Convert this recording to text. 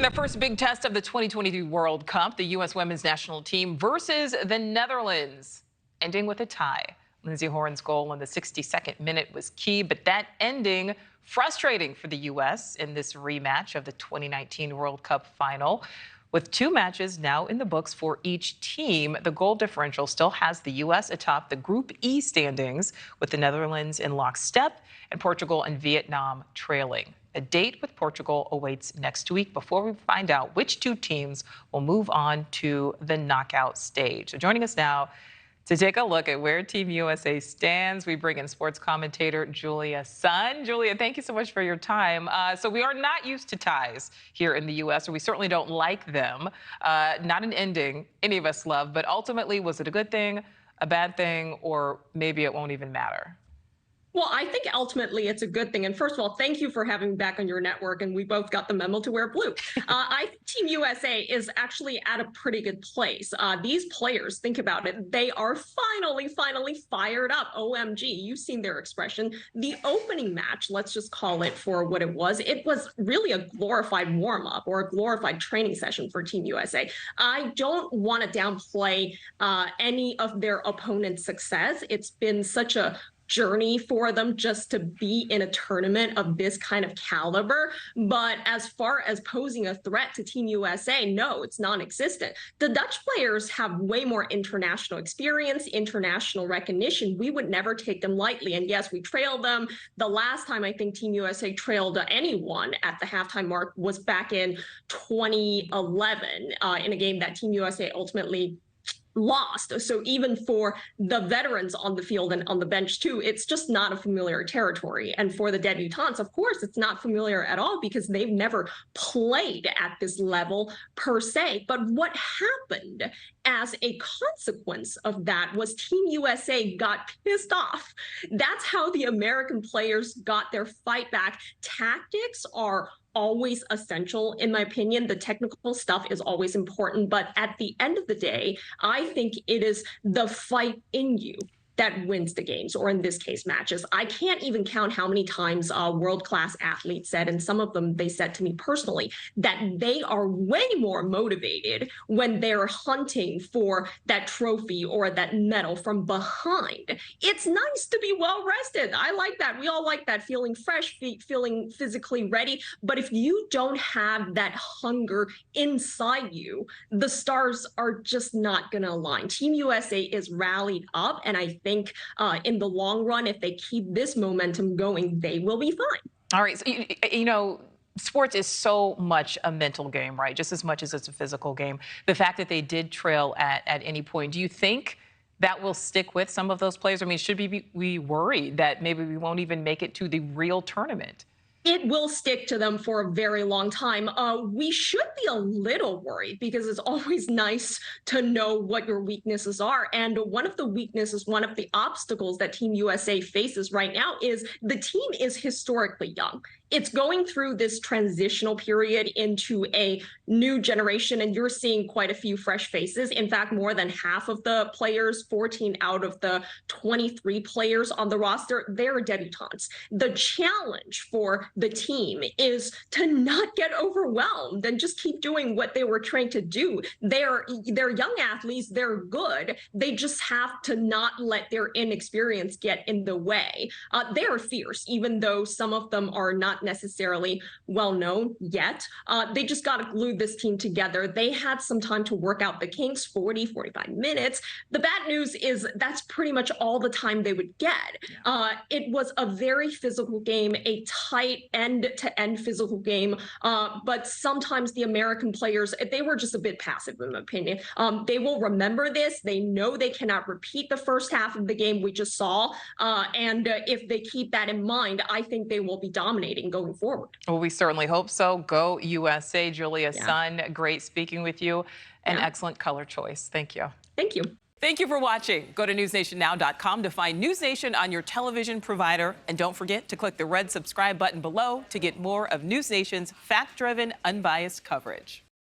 In the first big test of the 2023 World Cup, the U.S. women's national team versus the Netherlands, ending with a tie. Lindsey Horan's goal in the 62nd minute was key, but that ending frustrating for the U.S. in this rematch of the 2019 World Cup final. With two matches now in the books for each team, the goal differential still has the U.S. atop the Group E standings, with the Netherlands in lockstep and Portugal and Vietnam trailing. A date with Portugal awaits next week before we find out which two teams will move on to the knockout stage. So joining us now to take a look at where Team USA stands, we bring in sports commentator Julia Sun. Julia, thank you so much for your time. So we are not used to ties here in the U.S., or we certainly don't like them. Not an ending any of us love, but ultimately, was it a good thing, a bad thing, or maybe it won't even matter? Well, I think ultimately it's a good thing. And first of all, thank you for having me back on your network. And we both got the memo to wear blue. I think Team USA is actually at a pretty good place. These players, think about it, they are finally fired up. OMG, you've seen their expression. The opening match, let's just call it for what it was really a glorified warm-up or a glorified training session for Team USA. I don't want to downplay any of their opponent's success. It's been such a journey for them just to be in a tournament of this kind of caliber. But as far as posing a threat to Team USA, no, it's non-existent. The Dutch players have way more international experience, international recognition. We would never take them lightly. And yes, we trailed them. The last time I think Team USA trailed anyone at the halftime mark was back in 2011 in a game that Team USA ultimately lost. So even for the veterans on the field and on the bench too, it's just not a familiar territory. And for the debutantes, of course, it's not familiar at all because they've never played at this level per se. But what happened as a consequence of that was Team USA got pissed off. That's how the American players got their fight back. Tactics are always essential, in my opinion. The technical stuff is always important, but at the end of the day, I think it is the fight in you that wins the games, or in this case, matches. I can't even count how many times world-class athletes said, and some of them they said to me personally, that they are way more motivated when they're hunting for that trophy or that medal from behind. It's nice to be well-rested. I like that. We all like that, feeling fresh, feeling physically ready. But if you don't have that hunger inside you, the stars are just not going to align. Team USA is rallied up, and I think in the long run, if they keep this momentum going, they will be fine. All right. So, you know, sports is so much a mental game, right? Just as much as it's a physical game. The fact that they did trail at any point, do you think that will stick with some of those players? I mean, should we be worried that maybe we won't even make it to the real tournament? It will stick to them for a very long time. We should be a little worried because it's always nice to know what your weaknesses are. And one of the weaknesses, one of the obstacles that Team USA faces right now is the team is historically young. It's going through this transitional period into a new generation, and you're seeing quite a few fresh faces. In fact, more than half of the players, 14 out of the 23 players on the roster, they're debutantes. The challenge for the team is to not get overwhelmed and just keep doing what they were trained to do. They're young athletes, they're good. They just have to not let their inexperience get in the way. They are fierce, even though some of them are not necessarily well known yet. They just got to glue this team together. They had some time to work out the kinks, 45 minutes. The bad news is that's pretty much all the time they would get. It was a very physical game, a tight end-to-end physical game, but sometimes the American players, they were just a bit passive, in my opinion. They will remember this. They know they cannot repeat the first half of the game we just saw, and if they keep that in mind, I think they will be dominating going forward. Well, we certainly hope so. Go USA. Julia Sun, great speaking with you. An excellent color choice. Thank you. Thank you. Thank you for watching. Go to newsnationnow.com to find News Nation on your television provider. And don't forget to click the red subscribe button below to get more of News Nation's fact-driven, unbiased coverage.